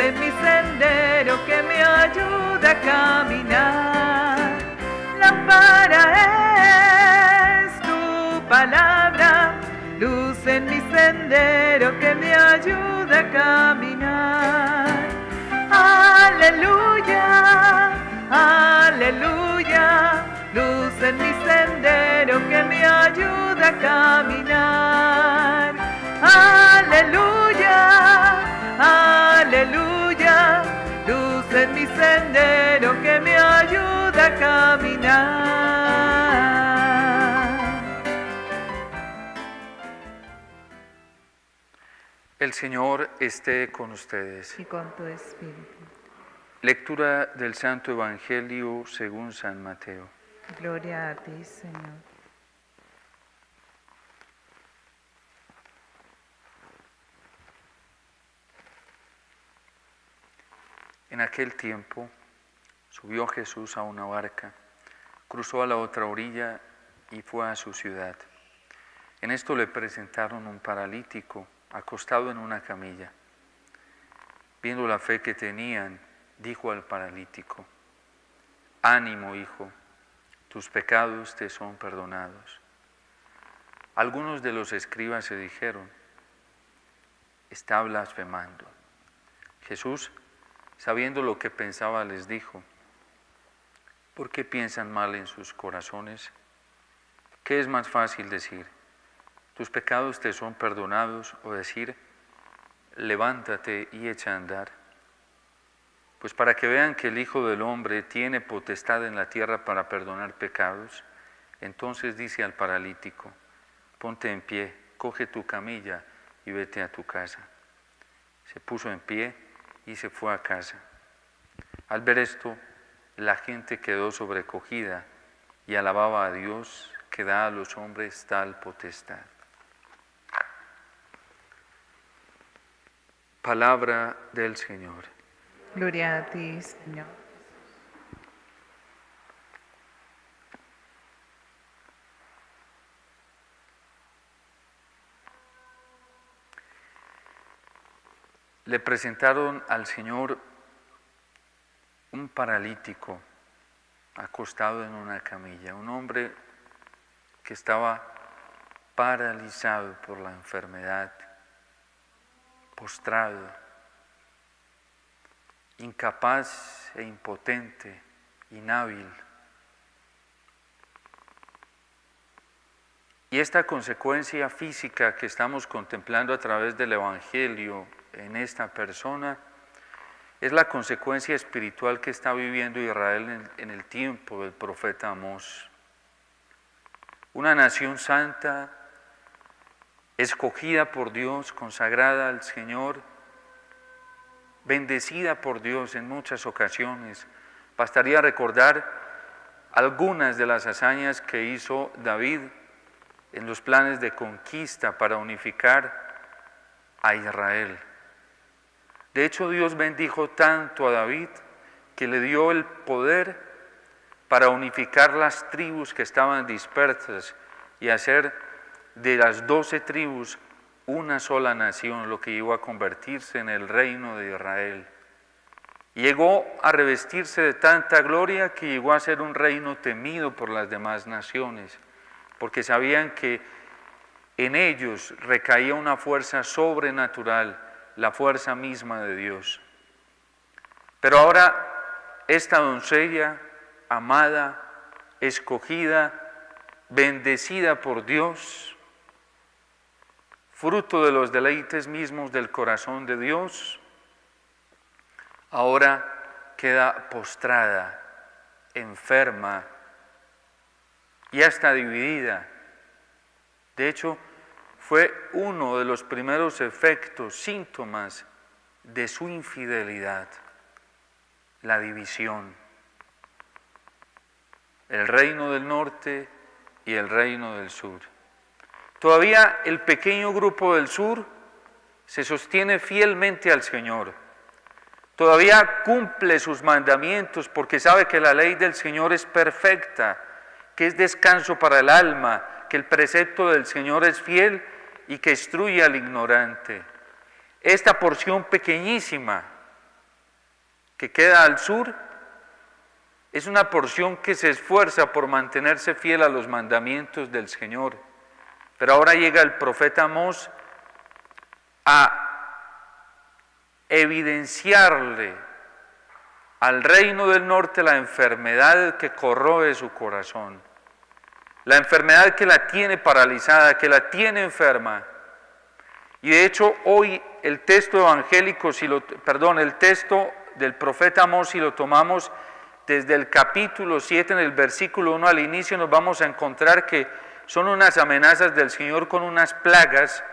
en mi sendero que me ayuda a caminar. Lámpara es tu palabra, luz en mi sendero que me ayuda a caminar. Aleluya, aleluya, luz en mi sendero que me ayuda a caminar. Aleluya, aleluya, luz en mi sendero que me ayuda a caminar. El Señor esté con ustedes. Y con tu espíritu. Lectura del Santo Evangelio según San Mateo. Gloria a ti, Señor. En aquel tiempo subió Jesús a una barca, cruzó a la otra orilla y fue a su ciudad. En esto le presentaron un paralítico acostado en una camilla. Viendo la fe que tenían, dijo al paralítico: «Ánimo, hijo, tus pecados te son perdonados». Algunos de los escribas se dijeron: «Está blasfemando». Jesús, sabiendo lo que pensaba, les dijo: ¿por qué piensan mal en sus corazones? ¿Qué es más fácil decir: tus pecados te son perdonados, o decir: levántate y echa a andar? Pues para que vean que el Hijo del Hombre tiene potestad en la tierra para perdonar pecados, entonces dice al paralítico: ponte en pie, coge tu camilla y vete a tu casa. Se puso en pie y se fue a casa. Al ver esto, la gente quedó sobrecogida y alababa a Dios, que da a los hombres tal potestad. Palabra del Señor. Gloria a ti, Señor. Le presentaron al Señor un paralítico acostado en una camilla, un hombre que estaba paralizado por la enfermedad, postrado, incapaz e impotente, inhábil. Y esta consecuencia física que estamos contemplando a través del Evangelio en esta persona es la consecuencia espiritual que está viviendo Israel en el tiempo del profeta Amós. Una nación santa, escogida por Dios, consagrada al Señor, bendecida por Dios en muchas ocasiones. Bastaría recordar algunas de las hazañas que hizo David en los planes de conquista para unificar a Israel. De hecho, Dios bendijo tanto a David que le dio el poder para unificar las tribus que estaban dispersas y hacer de las 12 tribus una sola nación, lo que iba a convertirse en el reino de Israel. Llegó a revestirse de tanta gloria que llegó a ser un reino temido por las demás naciones, porque sabían que en ellos recaía una fuerza sobrenatural, la fuerza misma de Dios. Pero ahora esta doncella, amada, escogida, bendecida por Dios, fruto de los deleites mismos del corazón de Dios, ahora queda postrada, enferma y hasta dividida. De hecho, fue uno de los primeros efectos, síntomas de su infidelidad, la división. El reino del norte y el reino del sur. Todavía el pequeño grupo del sur se sostiene fielmente al Señor. Todavía cumple sus mandamientos porque sabe que la ley del Señor es perfecta, que es descanso para el alma, que el precepto del Señor es fiel y que instruye al ignorante. Esta porción pequeñísima que queda al sur, es una porción que se esfuerza por mantenerse fiel a los mandamientos del Señor. Pero ahora llega el profeta Amós a evidenciarle al reino del norte la enfermedad que corroe su corazón, la enfermedad que la tiene paralizada, que la tiene enferma. Y de hecho hoy el texto evangélico, el texto del profeta Amós, si lo tomamos desde el capítulo 7 en el versículo 1 al inicio, nos vamos a encontrar que son unas amenazas del Señor con unas plagas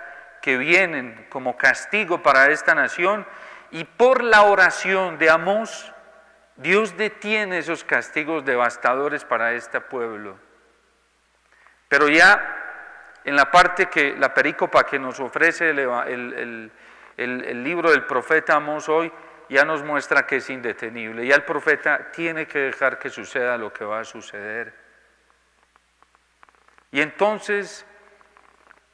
que vienen como castigo para esta nación, y por la oración de Amós, Dios detiene esos castigos devastadores para este pueblo. Pero ya en la parte que la perícopa que nos ofrece el libro del profeta Amós hoy, ya nos muestra que es indetenible. Ya el profeta tiene que dejar que suceda lo que va a suceder. Y entonces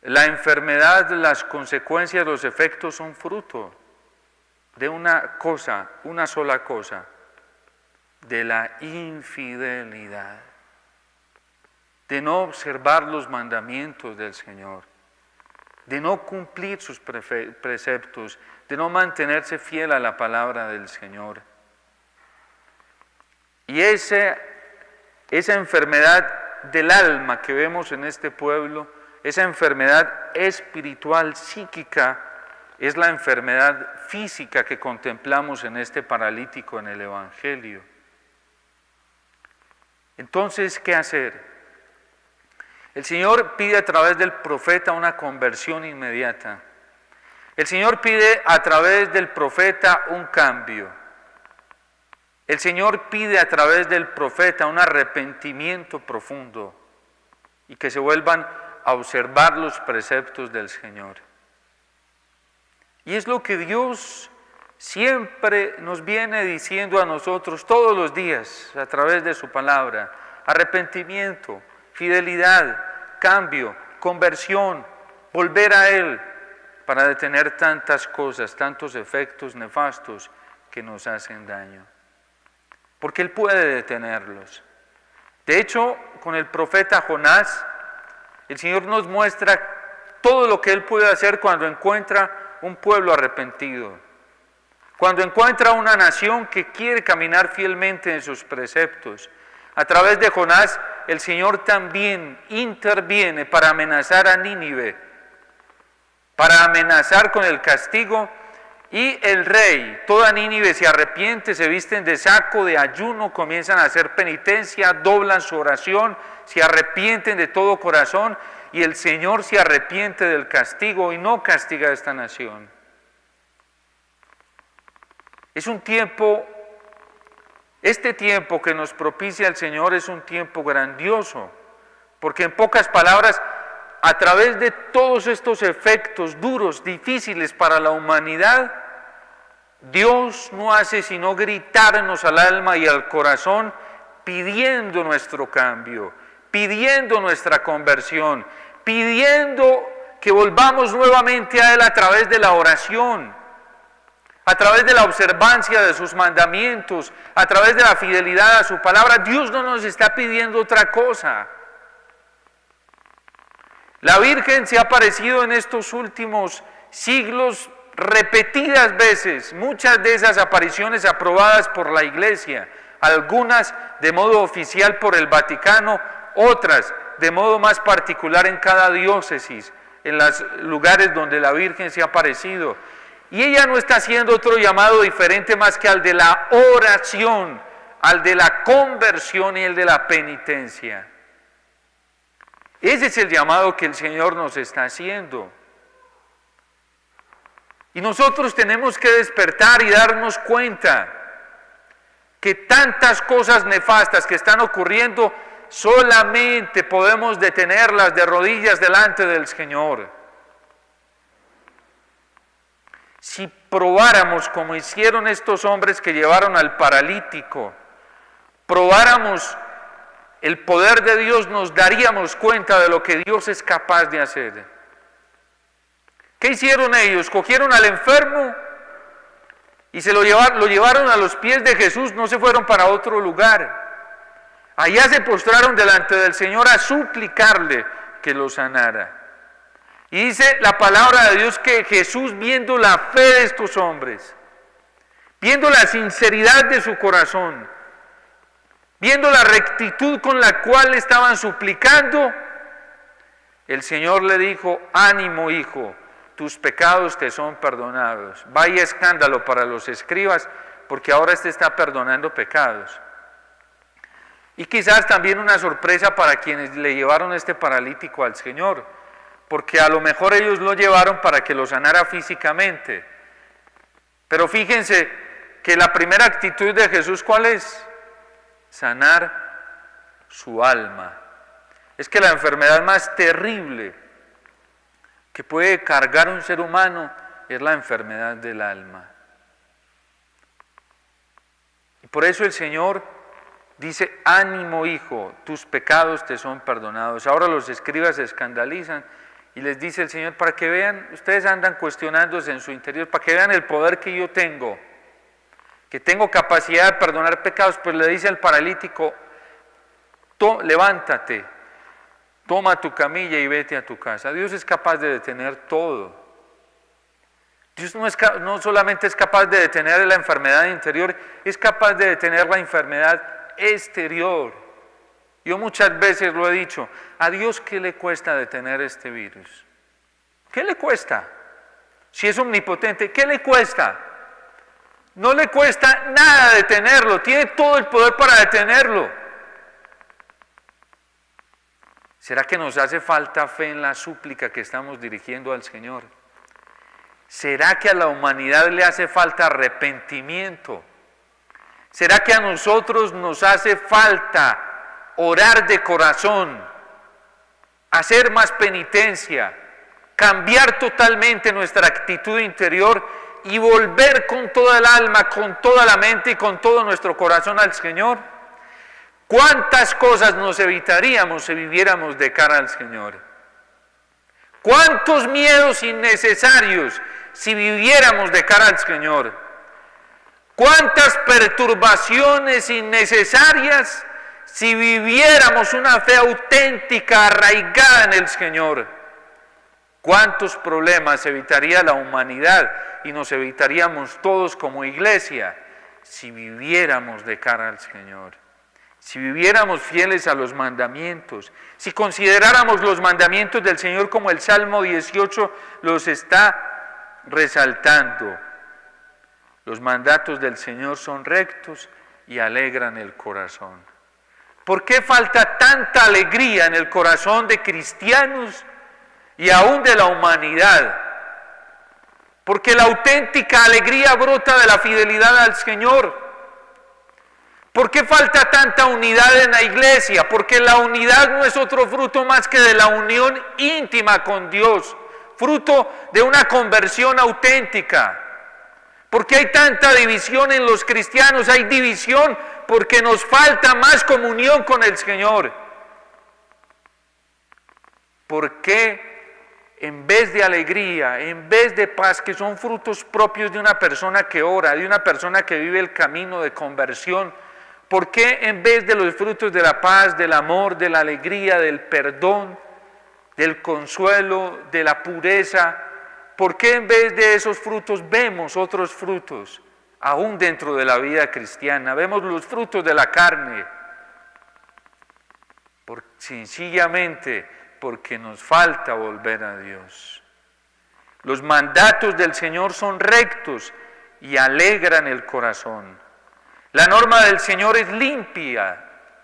la enfermedad, las consecuencias, los efectos son fruto de una cosa, una sola cosa, de la infidelidad, de no observar los mandamientos del Señor, de no cumplir sus preceptos, de no mantenerse fiel a la palabra del Señor. Y esa enfermedad del alma que vemos en este pueblo, esa enfermedad espiritual, psíquica, es la enfermedad física que contemplamos en este paralítico en el Evangelio. Entonces, ¿qué hacer? El Señor pide a través del profeta una conversión inmediata. El Señor pide a través del profeta un cambio. El Señor pide a través del profeta un arrepentimiento profundo y que se vuelvan a observar los preceptos del Señor. Y es lo que Dios siempre nos viene diciendo a nosotros todos los días a través de su palabra: arrepentimiento, fidelidad, cambio, conversión, volver a Él para detener tantas cosas, tantos efectos nefastos que nos hacen daño. Porque Él puede detenerlos. De hecho, con el profeta Jonás, el Señor nos muestra todo lo que Él puede hacer cuando encuentra un pueblo arrepentido, cuando encuentra una nación que quiere caminar fielmente en sus preceptos. A través de Jonás, el Señor también interviene para amenazar a Nínive, para amenazar con el castigo, y el rey, toda Nínive se arrepiente, se visten de saco, de ayuno, comienzan a hacer penitencia, doblan su oración, se arrepienten de todo corazón, y el Señor se arrepiente del castigo y no castiga a esta nación. Es un tiempo, este tiempo que nos propicia el Señor es un tiempo grandioso, porque en pocas palabras, a través de todos estos efectos duros, difíciles para la humanidad, Dios no hace sino gritarnos al alma y al corazón, pidiendo nuestro cambio, pidiendo nuestra conversión, pidiendo que volvamos nuevamente a Él a través de la oración, a través de la observancia de sus mandamientos, a través de la fidelidad a su palabra. Dios no nos está pidiendo otra cosa. La Virgen se ha aparecido en estos últimos siglos repetidas veces, muchas de esas apariciones aprobadas por la Iglesia, algunas de modo oficial por el Vaticano, otras de modo más particular en cada diócesis, en los lugares donde la Virgen se ha aparecido. Y ella no está haciendo otro llamado diferente más que al de la oración, al de la conversión y el de la penitencia. Ese es el llamado que el Señor nos está haciendo. Y nosotros tenemos que despertar y darnos cuenta que tantas cosas nefastas que están ocurriendo solamente podemos detenerlas de rodillas delante del Señor. Si probáramos como hicieron estos hombres que llevaron al paralítico, probáramos el poder de Dios, nos daríamos cuenta de lo que Dios es capaz de hacer. ¿Qué hicieron ellos? Cogieron al enfermo Y lo llevaron a los pies de Jesús, no se fueron para otro lugar. Allá se postraron delante del Señor a suplicarle que lo sanara. Y dice la palabra de Dios que Jesús, viendo la fe de estos hombres, viendo la sinceridad de su corazón, viendo la rectitud con la cual estaban suplicando, el Señor le dijo: ánimo, hijo, tus pecados te son perdonados. Vaya escándalo para los escribas, porque ahora está perdonando pecados. Y quizás también una sorpresa para quienes le llevaron este paralítico al Señor, porque a lo mejor ellos lo llevaron para que lo sanara físicamente. Pero fíjense que la primera actitud de Jesús, ¿cuál es? Sanar su alma. Es que la enfermedad más terrible que puede cargar un ser humano es la enfermedad del alma. Y por eso el Señor dice: ánimo, hijo, tus pecados te son perdonados. Ahora los escribas se escandalizan y les dice el Señor, para que vean, ustedes andan cuestionándose en su interior, para que vean el poder que yo tengo, que tengo capacidad de perdonar pecados. Pues le dice al paralítico: levántate, toma tu camilla y vete a tu casa. Dios es capaz de detener todo. Dios no solamente es capaz de detener la enfermedad interior, es capaz de detener la enfermedad exterior. Yo muchas veces lo he dicho: ¿a Dios qué le cuesta detener este virus? ¿Qué le cuesta? Si es omnipotente, ¿qué le cuesta? No le cuesta nada detenerlo, tiene todo el poder para detenerlo. ¿Será que nos hace falta fe en la súplica que estamos dirigiendo al Señor? ¿Será que a la humanidad le hace falta arrepentimiento? ¿Será que a nosotros nos hace falta orar de corazón, hacer más penitencia, cambiar totalmente nuestra actitud interior y volver con toda el alma, con toda la mente y con todo nuestro corazón al Señor? ¿Cuántas cosas nos evitaríamos si viviéramos de cara al Señor? ¿Cuántos miedos innecesarios si viviéramos de cara al Señor? ¿Cuántas perturbaciones innecesarias si viviéramos una fe auténtica, arraigada en el Señor? ¿Cuántos problemas evitaría la humanidad y nos evitaríamos todos como iglesia si viviéramos de cara al Señor? Si viviéramos fieles a los mandamientos, si consideráramos los mandamientos del Señor como el Salmo 18 los está resaltando. Los mandatos del Señor son rectos y alegran el corazón. ¿Por qué falta tanta alegría en el corazón de cristianos y aún de la humanidad? Porque la auténtica alegría brota de la fidelidad al Señor. ¿Por qué falta tanta unidad en la iglesia? Porque la unidad no es otro fruto más que de la unión íntima con Dios, fruto de una conversión auténtica. ¿Por qué hay tanta división en los cristianos? Hay división porque nos falta más comunión con el Señor. ¿Por qué en vez de alegría, en vez de paz, que son frutos propios de una persona que ora, de una persona que vive el camino de conversión, por qué en vez de los frutos de la paz, del amor, de la alegría, del perdón, del consuelo, de la pureza, por qué en vez de esos frutos vemos otros frutos, aún dentro de la vida cristiana? Vemos los frutos de la carne, sencillamente porque nos falta volver a Dios. Los mandatos del Señor son rectos y alegran el corazón. La norma del Señor es limpia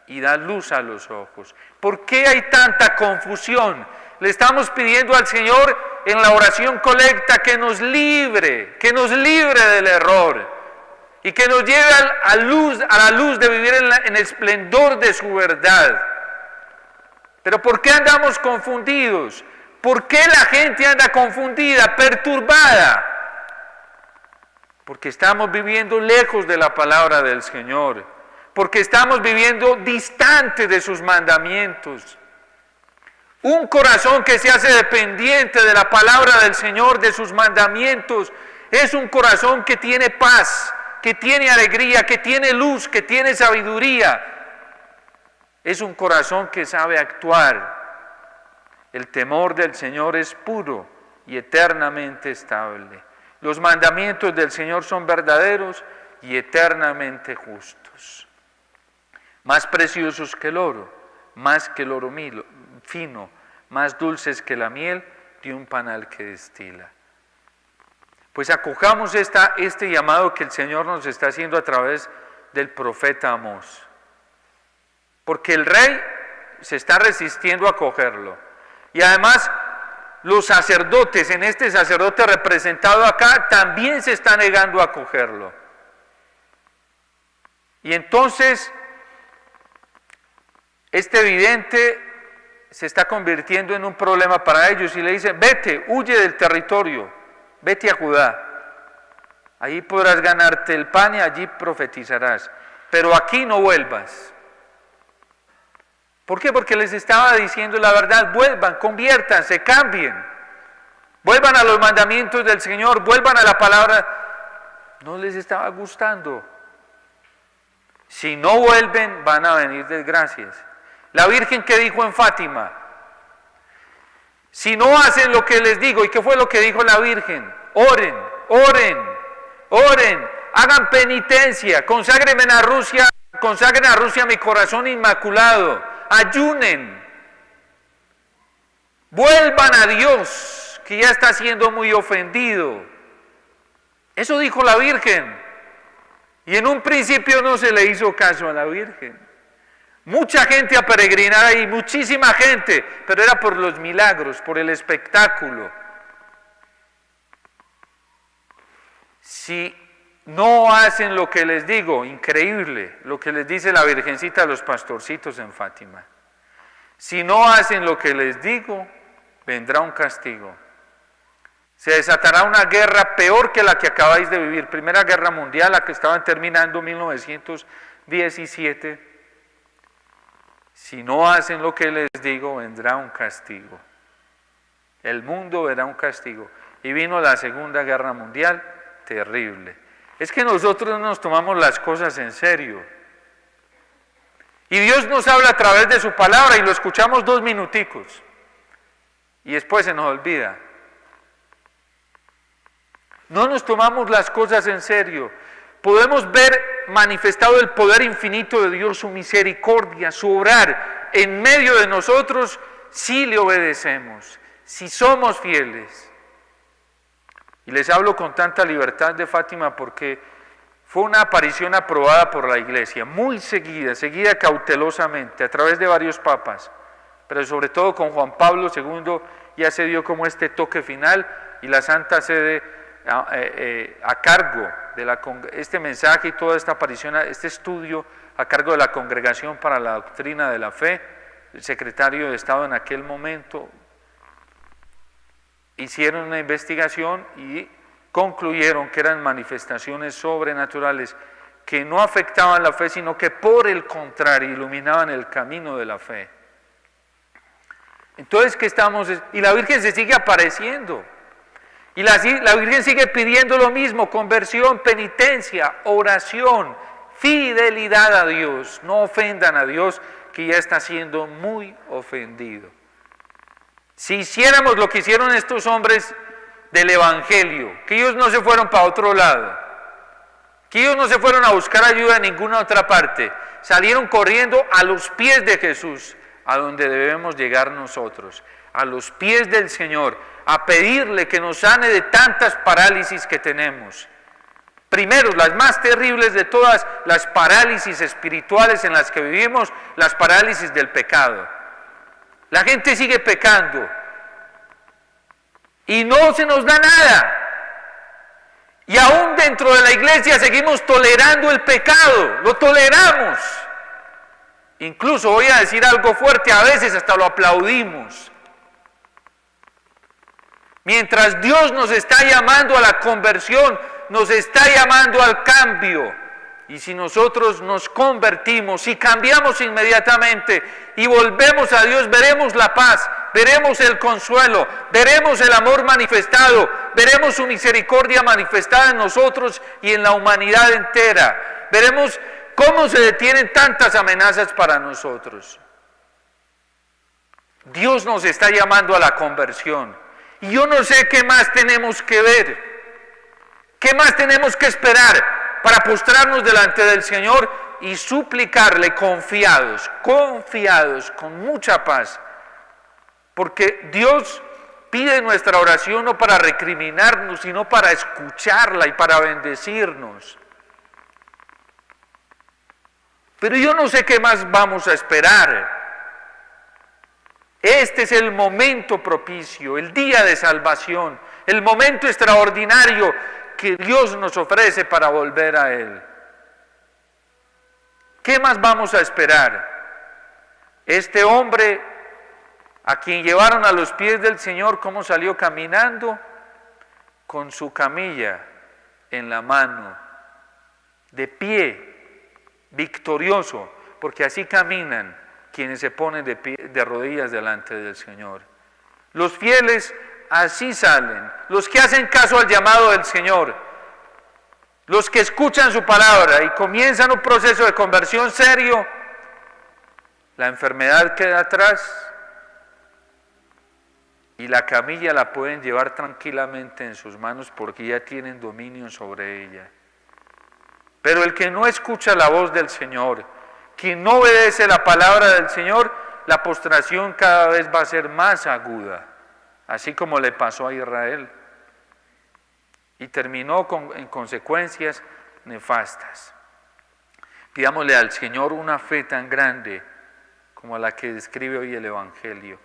y da luz a los ojos. ¿Por qué hay tanta confusión? Le estamos pidiendo al Señor en la oración colecta que nos libre del error y que nos lleve a la luz de vivir en el esplendor de su verdad. Pero ¿por qué andamos confundidos? ¿Por qué la gente anda confundida, perturbada? Porque estamos viviendo lejos de la palabra del Señor, porque estamos viviendo distante de sus mandamientos. Un corazón que se hace dependiente de la palabra del Señor, de sus mandamientos, Es un corazón que tiene paz, que tiene alegría, que tiene luz, que tiene sabiduría. Es un corazón que sabe actuar. El temor del Señor es puro y eternamente estable. Los mandamientos del Señor son verdaderos y eternamente justos. Más preciosos que el oro, más que el oro fino, más dulces que la miel de un panal que destila. Pues acojamos este llamado que el Señor nos está haciendo a través del profeta Amós. Porque el rey se está resistiendo a acogerlo. Y además, los sacerdotes, en este sacerdote representado acá, también se están negando a acogerlo. Y entonces, este vidente se está convirtiendo en un problema para ellos y le dicen: vete, huye del territorio, vete a Judá. Allí podrás ganarte el pan y allí profetizarás, pero aquí no vuelvas. ¿Por qué? Porque les estaba diciendo la verdad: vuelvan, conviértanse, cambien, vuelvan a los mandamientos del Señor, vuelvan a la palabra. No les estaba gustando. Si no vuelven, van a venir desgracias. La Virgen, ¿qué dijo en Fátima? Si no hacen lo que les digo, ¿y qué fue lo que dijo la Virgen? Oren, oren, oren, hagan penitencia, consagren a Rusia mi corazón inmaculado, ayunen, vuelvan a Dios, que ya está siendo muy ofendido. Eso dijo la Virgen. Y en un principio no se le hizo caso a la Virgen. Mucha gente a peregrinar ahí, muchísima gente, pero era por los milagros, por el espectáculo. Si no hacen lo que les digo, increíble, lo que les dice la Virgencita a los pastorcitos en Fátima. Si no hacen lo que les digo, vendrá un castigo. Se desatará una guerra peor que la que acabáis de vivir, Primera Guerra Mundial, la que estaban terminando en 1917. Si no hacen lo que les digo, vendrá un castigo. El mundo verá un castigo. Y vino la Segunda Guerra Mundial, terrible. Es que nosotros nos tomamos las cosas en serio. Y Dios nos habla a través de su palabra y lo escuchamos 2 minuticos. Y después se nos olvida. No nos tomamos las cosas en serio. Podemos ver manifestado el poder infinito de Dios, su misericordia, su obrar en medio de nosotros si le obedecemos, si somos fieles. Y les hablo con tanta libertad de Fátima porque fue una aparición aprobada por la Iglesia, muy seguida cautelosamente, a través de varios papas, pero sobre todo con Juan Pablo II ya se dio como este toque final y la Santa Sede a cargo de este mensaje y toda esta aparición, este estudio a cargo de la Congregación para la Doctrina de la Fe, el secretario de Estado en aquel momento, hicieron una investigación y concluyeron que eran manifestaciones sobrenaturales que no afectaban la fe, sino que por el contrario iluminaban el camino de la fe. Entonces, ¿qué estamos? Y la Virgen se sigue apareciendo. Y la Virgen sigue pidiendo lo mismo: conversión, penitencia, oración, fidelidad a Dios. No ofendan a Dios, que ya está siendo muy ofendido. Si hiciéramos lo que hicieron estos hombres del Evangelio, que ellos no se fueron para otro lado, que ellos no se fueron a buscar ayuda en ninguna otra parte, salieron corriendo a los pies de Jesús, a donde debemos llegar nosotros, a los pies del Señor, a pedirle que nos sane de tantas parálisis que tenemos. Primero, las más terribles de todas, las parálisis espirituales en las que vivimos, las parálisis del pecado. La gente sigue pecando y no se nos da nada. Y aún dentro de la iglesia seguimos tolerando el pecado, lo toleramos. Incluso voy a decir algo fuerte, a veces hasta lo aplaudimos. Mientras Dios nos está llamando a la conversión, nos está llamando al cambio. Y si nosotros nos convertimos y cambiamos inmediatamente y volvemos a Dios, veremos la paz, veremos el consuelo, veremos el amor manifestado, veremos su misericordia manifestada en nosotros y en la humanidad entera. Veremos cómo se detienen tantas amenazas para nosotros. Dios nos está llamando a la conversión. Y yo no sé qué más tenemos que ver, qué más tenemos que esperar para postrarnos delante del Señor y suplicarle confiados, con mucha paz. Porque Dios pide nuestra oración no para recriminarnos, sino para escucharla y para bendecirnos. Pero yo no sé qué más vamos a esperar. Este es el momento propicio, el día de salvación, el momento extraordinario que Dios nos ofrece para volver a Él. ¿Qué más vamos a esperar? Este hombre a quien llevaron a los pies del Señor, ¿cómo salió caminando? Con su camilla en la mano, de pie, victorioso, porque así caminan quienes se ponen de rodillas delante del Señor. Los fieles así salen, los que hacen caso al llamado del Señor, los que escuchan su palabra y comienzan un proceso de conversión serio, la enfermedad queda atrás y la camilla la pueden llevar tranquilamente en sus manos porque ya tienen dominio sobre ella. Pero el que no escucha la voz del Señor, quien no obedece la palabra del Señor, la postración cada vez va a ser más aguda, así como le pasó a Israel. Y terminó en consecuencias nefastas. Pidámosle al Señor una fe tan grande como la que describe hoy el Evangelio.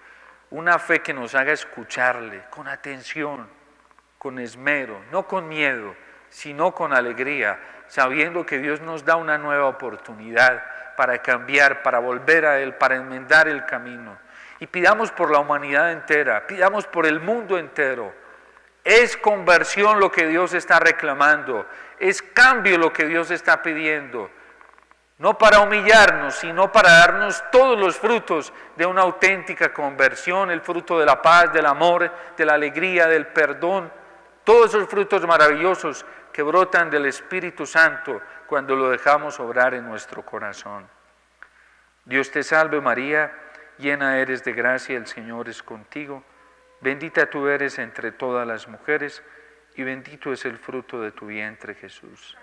Una fe que nos haga escucharle con atención, con esmero, no con miedo, sino con alegría, sabiendo que Dios nos da una nueva oportunidad para cambiar, para volver a Él, para enmendar el camino. Y pidamos por la humanidad entera, pidamos por el mundo entero. Es conversión lo que Dios está reclamando, es cambio lo que Dios está pidiendo. No para humillarnos, sino para darnos todos los frutos de una auténtica conversión, el fruto de la paz, del amor, de la alegría, del perdón, todos esos frutos maravillosos que brotan del Espíritu Santo cuando lo dejamos obrar en nuestro corazón. Dios te salve María, llena eres de gracia, el Señor es contigo, bendita tú eres entre todas las mujeres y bendito es el fruto de tu vientre Jesús.